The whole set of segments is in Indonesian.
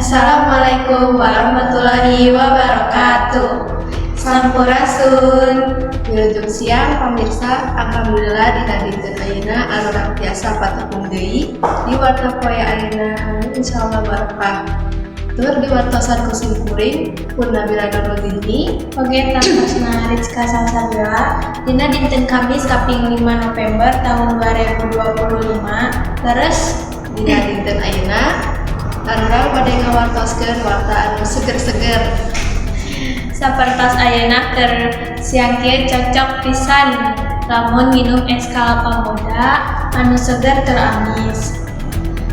Assalamualaikum warahmatullahi wabarakatuh. Sampurasun. Wilujeng siang pamirsa, alhamdulillah dinadikeun ayeuna anu urang tiasa patepung deui di warta poe ayeuna insyaallah barokah. Tur diwartosan ku simkuring pun Nabila Nurudini oge tangtosna Rizka Salsabila dina dinten Kamis kaping 5 November tahun 2025 leres dina dinten ayeuna Tarurang pada ngawartoskeun warta anu seger-seger. Sapertos ayeuna keur siang kieu cocok pisan lamun minum es kalapa muda anu seger tur amis.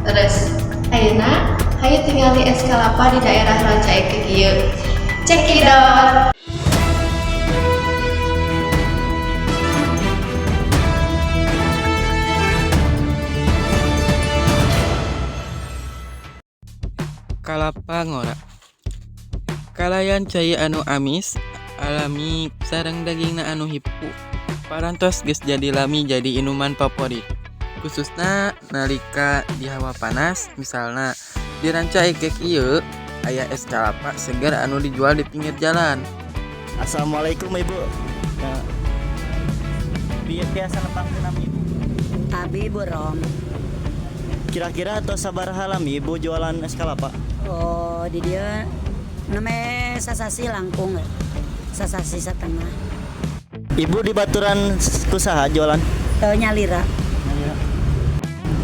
Terus ayeuna hayu tingali es kalapa di daerah Rancaike kieu. Cekidot. Kalapa ngora kalayan cai anu amis alami sareng dagingna anu hipu parantos geus jadi lami jadi inuman favorit khususna nalika di hawa panas. Misalna di Rancaike kieu aya es kalapa segar anu dijual di pinggir jalan. Assalamualaikum Ibu. Biasa nepangkeun nama Ibu. Abi Burom. Kira-kira atau sabar halam Ibu jualan es kalapa? Oh, di dia namanya sasasi langkung, sasasi setengah. Ibu di baturan kusaha jualan? Nyalira.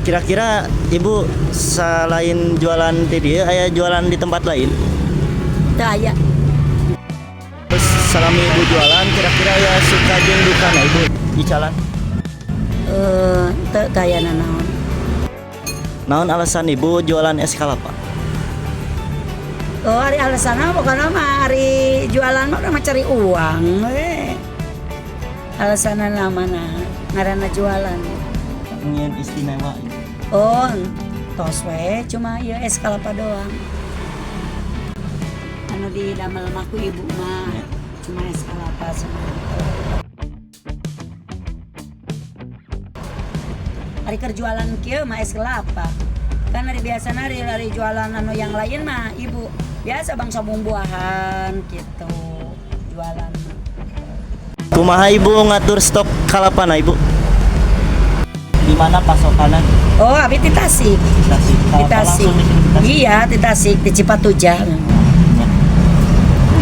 Kira-kira Ibu selain jualan di dia, aya jualan di tempat lain? Teu aya. Terus salami Ibu jualan, kira-kira ya suka jeung dukana Ibu di jalan? Teu kayana naon. Naon alasan Ibu jualan es kalapa? Oh, hari alasanna pokona mah hari jualan mah urang cari uang we. Alasanna namana ngaranna jualan. Ingin istimewa. Oh, tos we cuma ieu es kalapa doang. Anu didamel mah ku ibu mah cuma es kalapa semua. Hari kerjualan kieu mah es kelapa. Kan hari biasana hari jualan anu yang lain mah ibu biasa bangsa bumbuahan gitu jualan. Kumaha Ibu ngatur stok kalapana Ibu? Di mana pasokannya? Oh, abi di Tasik. Di Tasik. Iya, di Tasik, di Cipatujah.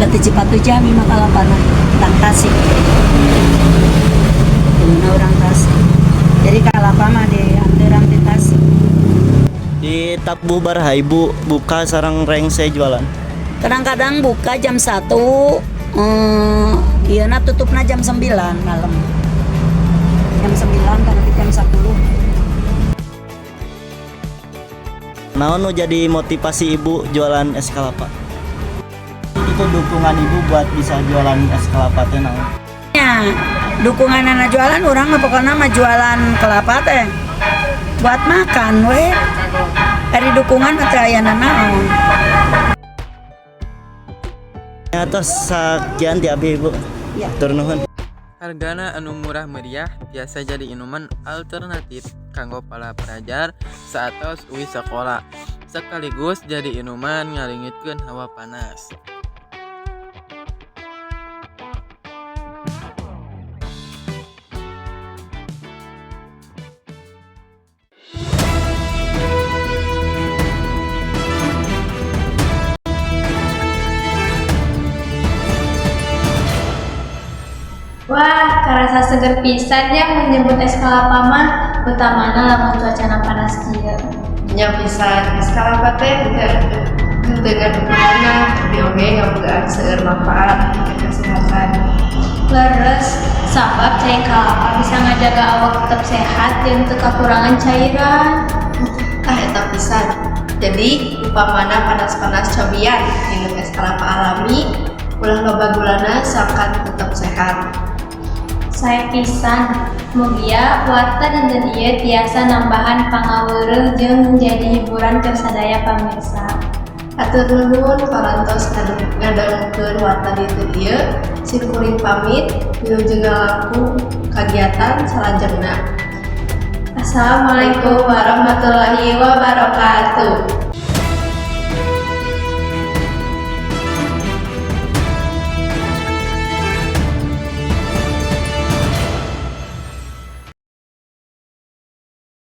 Di Cipatujah memang kalapana tang Tasik. Ini orang Tasik. Jadi kalapa mah di anteuran di Tasik. Di Tabuh Baraha Ibu buka sareng rengse jualan? Kadang-kadang buka jam 1, iya na tutupna jam 9 malam. Jam 9 karena jam 10. Naon nu jadi motivasi Ibu jualan es kalapa? Itu dukungan Ibu buat bisa jualan es kalapa teh naon? Ya, dukungan anak jualan orang mah pokoknya mah jualan kelapa teh buat makan we. Dari dukungan teh aya naon. Atas sakian ti abi Ibu. Ya. Tur nuhun. Hargana anu murah meriah biasa jadi inuman alternatif kanggo para pelajar saatos uwi sekolah sekaligus jadi inuman ngalingitkeun hawa panas. Wah, karasa seger pisan ya menyebut es kalapa mah, utamana lamun cuacana panas kieu. Nya pisan es kalapa teh dengan ukuranna tapi oge ngabogaan seueur manfaat untuk kesehatan. Leres sabab cai kalapa bisa ngajaga awak tetap sehat jeung teu kakurangan cairan. Eta pisan. Jadi upamana panas-panas cobian minum es kalapa alami, ulah loba gulana sakan tetap sehat. Saya pisan, mugia warta dinten ieu tiasa nambahan pangaweureul jeung menjadi hiburan keur sadaya pamirsa. Atur nuhun parantos ngadengkeun warta dinten ieu. Simkuring pamit, wilujeng ngalaku kagiatan salajengna. Assalamualaikum warahmatullahi wabarakatuh.